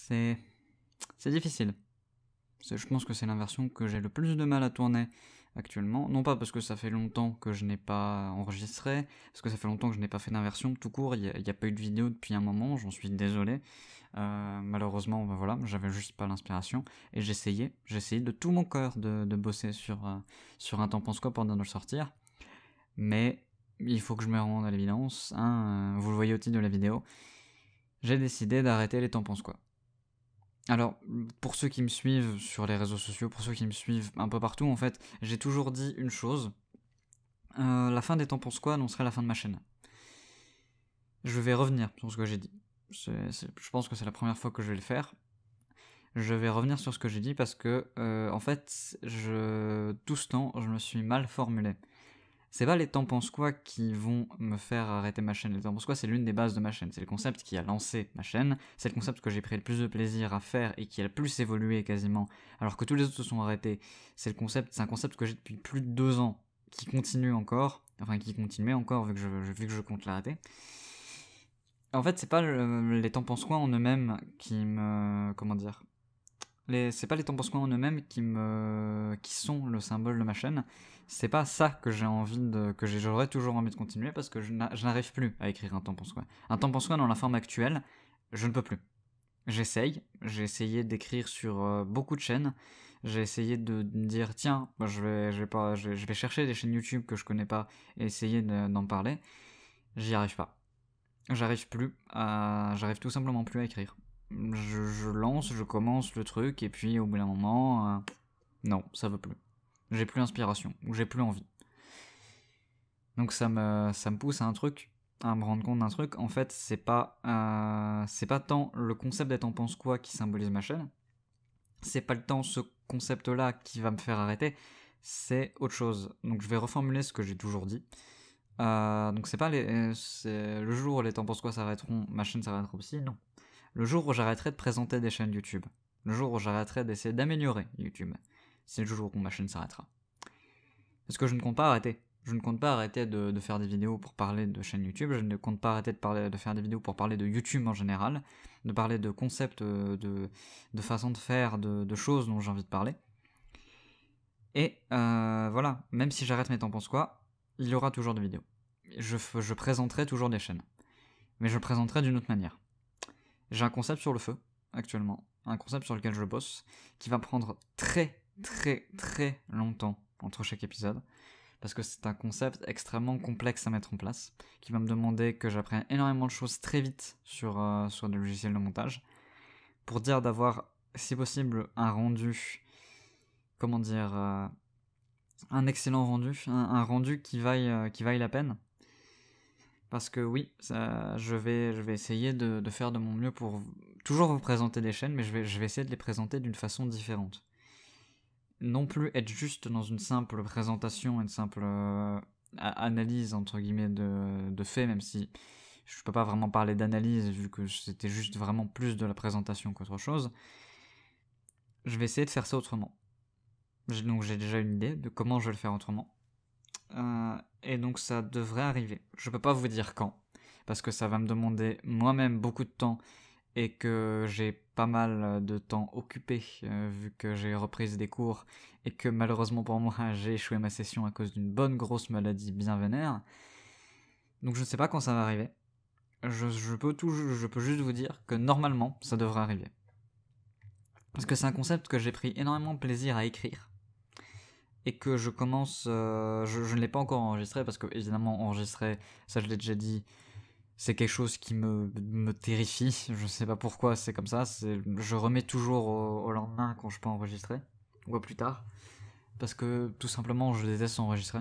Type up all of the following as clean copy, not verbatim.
c'est difficile. Je pense que c'est l'inversion que j'ai le plus de mal à tourner actuellement. Non pas parce que ça fait longtemps que je n'ai pas enregistré, parce que ça fait longtemps que je n'ai pas fait d'inversion, tout court, il n'y a pas eu de vidéo depuis un moment, j'en suis désolé. Malheureusement, ben voilà, j'avais juste pas l'inspiration, et j'essayais de tout mon cœur de bosser sur un Tamponscope pendant de le sortir. Mais il faut que je me rende à l'évidence, hein, vous le voyez au titre de la vidéo, j'ai décidé d'arrêter les tampons quoi. Alors, pour ceux qui me suivent sur les réseaux sociaux, pour ceux qui me suivent un peu partout, en fait, j'ai toujours dit une chose. La fin des tampons squats annoncerait la fin de ma chaîne. Je vais revenir sur ce que j'ai dit. Je pense que c'est la première fois que je vais le faire. Je vais revenir sur ce que j'ai dit parce que, en fait, tout ce temps, je me suis mal formulé. C'est pas les tampons squats qui vont me faire arrêter ma chaîne. Les tampons squats, c'est l'une des bases de ma chaîne. C'est le concept qui a lancé ma chaîne. C'est le concept que j'ai pris le plus de plaisir à faire et qui a le plus évolué quasiment, alors que tous les autres se sont arrêtés. C'est un concept que j'ai depuis plus de 2 ans, qui continue encore, enfin qui continuait encore vu que je compte l'arrêter. En fait, c'est pas les tampons squats en eux-mêmes qui me, comment dire, c'est pas les tampons squats en eux-mêmes qui sont le symbole de ma chaîne. C'est pas ça que j'aurais toujours envie de continuer parce que je n'arrive plus à écrire un tampon squat. Un tampon squat dans la forme actuelle, je ne peux plus. J'ai essayé d'écrire sur beaucoup de chaînes. J'ai essayé de me dire tiens, je vais chercher des chaînes YouTube que je connais pas et essayer d'en parler. J'y arrive pas. J'arrive tout simplement plus à écrire. Je lance, je commence le truc, et puis au bout d'un moment, non, ça veut plus. J'ai plus l'inspiration, ou j'ai plus envie. Donc ça me pousse à me rendre compte d'un truc. En fait, c'est pas tant le concept d'être en pense quoi qui symbolise ma chaîne. C'est pas le temps ce concept-là qui va me faire arrêter. C'est autre chose. Donc je vais reformuler ce que j'ai toujours dit. Donc c'est pas le jour où les temps pense quoi s'arrêteront, ma chaîne s'arrêtera aussi, non. Le jour où j'arrêterai de présenter des chaînes YouTube. Le jour où j'arrêterai d'essayer d'améliorer YouTube. C'est le jour où ma chaîne s'arrêtera. Parce que je ne compte pas arrêter. Je ne compte pas arrêter de faire des vidéos pour parler de chaîne YouTube. Je ne compte pas arrêter de faire des vidéos pour parler de YouTube en général. De parler de concepts, de façons de faire, de choses dont j'ai envie de parler. Et voilà, même si j'arrête mes temps pense quoi, il y aura toujours des vidéos. Je présenterai toujours des chaînes. Mais je le présenterai d'une autre manière. J'ai un concept sur le feu, actuellement. Un concept sur lequel je bosse, qui va prendre très très très longtemps entre chaque épisode. Parce que c'est un concept extrêmement complexe à mettre en place, qui va me demander que j'apprenne énormément de choses très vite sur des logiciels de montage, pour dire d'avoir, si possible, un rendu, comment dire, un excellent rendu, un rendu qui vaille la peine. Parce que oui, je vais essayer de faire de mon mieux pour toujours vous présenter des chaînes, mais je vais essayer de les présenter d'une façon différente. Non plus être juste dans une simple présentation, une simple analyse entre guillemets de faits, même si je peux pas vraiment parler d'analyse vu que c'était juste vraiment plus de la présentation qu'autre chose. Je vais essayer de faire ça autrement. Donc j'ai déjà une idée de comment je vais le faire autrement. Et donc ça devrait arriver. Je peux pas vous dire quand, parce que ça va me demander moi-même beaucoup de temps et que j'ai pas mal de temps occupé vu que j'ai repris des cours et que malheureusement pour moi j'ai échoué ma session à cause d'une bonne grosse maladie bien vénère. Donc je ne sais pas quand ça va arriver. Je peux juste vous dire que normalement ça devrait arriver. Parce que c'est un concept que j'ai pris énormément de plaisir à écrire. Et que je commence... je ne l'ai pas encore enregistré parce que évidemment enregistrer, ça je l'ai déjà dit, c'est quelque chose qui me terrifie. Je sais pas pourquoi c'est comme ça. Je remets toujours au lendemain quand je peux enregistrer. Ou plus tard. Parce que tout simplement je déteste enregistrer.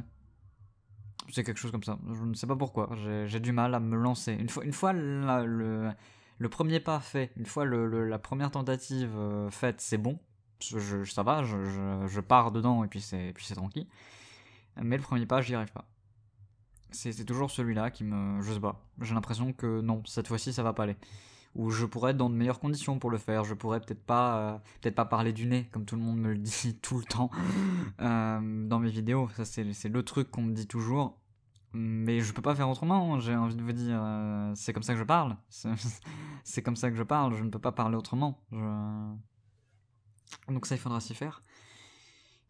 C'est quelque chose comme ça. Je ne sais pas pourquoi. J'ai du mal à me lancer. Une fois le premier pas fait, une fois la première tentative faite, c'est bon. Ça va, je pars dedans et puis c'est tranquille. Mais le premier pas, j'y arrive pas. C'est toujours celui-là qui me... Je sais pas. J'ai l'impression que non, cette fois-ci, ça va pas aller. Ou je pourrais être dans de meilleures conditions pour le faire. Je pourrais peut-être pas parler du nez, comme tout le monde me le dit tout le temps dans mes vidéos. Ça, c'est le truc qu'on me dit toujours. Mais je peux pas faire autrement, j'ai envie de vous dire, c'est comme ça que je parle. C'est comme ça que je parle, je ne peux pas parler autrement. Donc ça, il faudra s'y faire.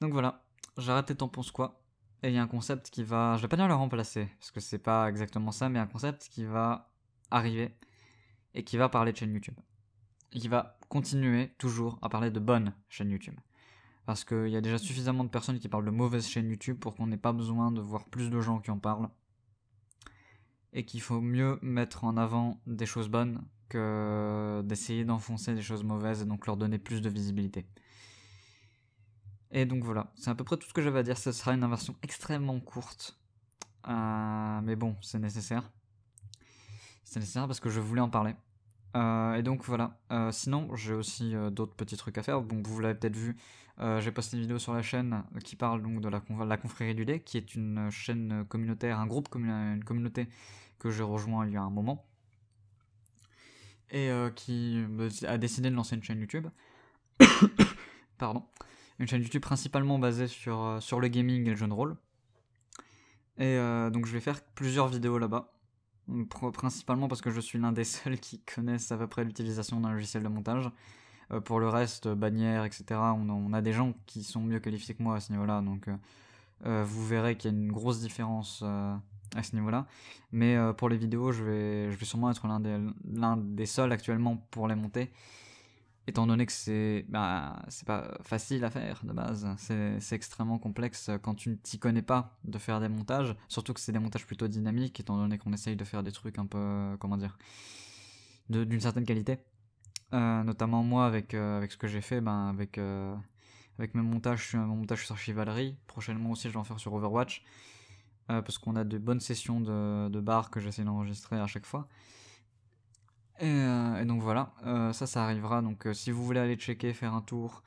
Donc voilà, j'arrête et t'en penses quoi? Et il y a un concept qui va, je vais pas dire le remplacer, parce que c'est pas exactement ça, mais un concept qui va arriver et qui va parler de chaîne YouTube. Et qui va continuer toujours à parler de bonnes chaînes YouTube. Parce qu'il y a déjà suffisamment de personnes qui parlent de mauvaises chaînes YouTube pour qu'on n'ait pas besoin de voir plus de gens qui en parlent. Et qu'il faut mieux mettre en avant des choses bonnes que d'essayer d'enfoncer des choses mauvaises et donc leur donner plus de visibilité. Et donc voilà, c'est à peu près tout ce que j'avais à dire. Ce sera une version extrêmement courte. Mais bon, c'est nécessaire. C'est nécessaire parce que je voulais en parler. Et donc voilà. Sinon, j'ai aussi d'autres petits trucs à faire. Donc vous l'avez peut-être vu, j'ai posté une vidéo sur la chaîne qui parle donc de la confrérie du lait, qui est une chaîne communautaire, un groupe, une communauté que j'ai rejoint il y a un moment. Et qui a décidé de lancer une chaîne YouTube. Pardon. Une chaîne YouTube principalement basée sur le gaming et le jeu de rôle. Et donc je vais faire plusieurs vidéos là-bas. Principalement parce que je suis l'un des seuls qui connaissent à peu près l'utilisation d'un logiciel de montage. Pour le reste, bannière, etc., on a des gens qui sont mieux qualifiés que moi à ce niveau-là. Donc vous verrez qu'il y a une grosse différence à ce niveau-là. Mais pour les vidéos, je vais sûrement être l'un des seuls actuellement pour les monter. Étant donné que c'est pas facile à faire de base, c'est extrêmement complexe quand tu ne t'y connais pas de faire des montages, surtout que c'est des montages plutôt dynamiques, étant donné qu'on essaye de faire des trucs un peu, comment dire, d'une certaine qualité. Notamment moi avec ce que j'ai fait, avec mes montages, mon montage sur Chivalry, prochainement aussi je vais en faire sur Overwatch, parce qu'on a de bonnes sessions de bar que j'essaie d'enregistrer à chaque fois. Et donc voilà, ça arrivera. Donc si vous voulez aller checker, faire un tour,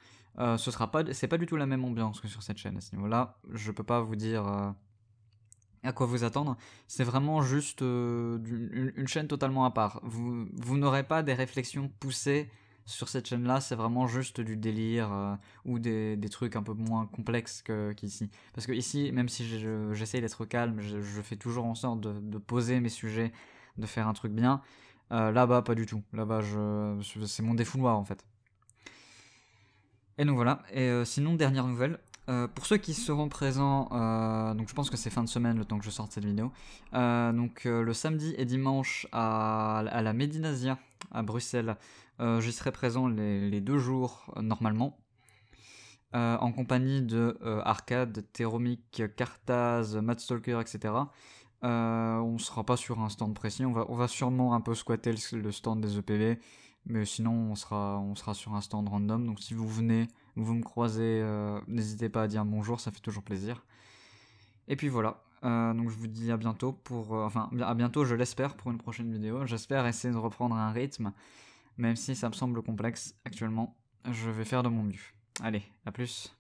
c'est pas du tout la même ambiance que sur cette chaîne à ce niveau-là. Je peux pas vous dire à quoi vous attendre. C'est vraiment juste une chaîne totalement à part. Vous n'aurez pas des réflexions poussées sur cette chaîne-là. C'est vraiment juste du délire ou des trucs un peu moins complexes qu'ici. Parce que ici, même si j'essaye d'être calme, je fais toujours en sorte de poser mes sujets, de faire un truc bien. Là-bas, pas du tout. Là-bas, c'est mon défouloir en fait. Et donc voilà. Et sinon, dernière nouvelle. Pour ceux qui seront présents, donc je pense que c'est fin de semaine le temps que je sorte cette vidéo. Le samedi et dimanche à la Medinasia à Bruxelles, j'y serai présent les 2 jours normalement. En compagnie de Arcade, Theromic, Cartaz, Madstalker, etc. On sera pas sur un stand précis, on va sûrement un peu squatter le stand des EPV, mais sinon on sera sur un stand random. Donc si vous venez, vous me croisez, n'hésitez pas à dire bonjour, ça fait toujours plaisir. Et puis voilà, donc je vous dis à bientôt à bientôt je l'espère pour une prochaine vidéo. J'espère essayer de reprendre un rythme, même si ça me semble complexe actuellement. Je vais faire de mon mieux. Allez, à plus.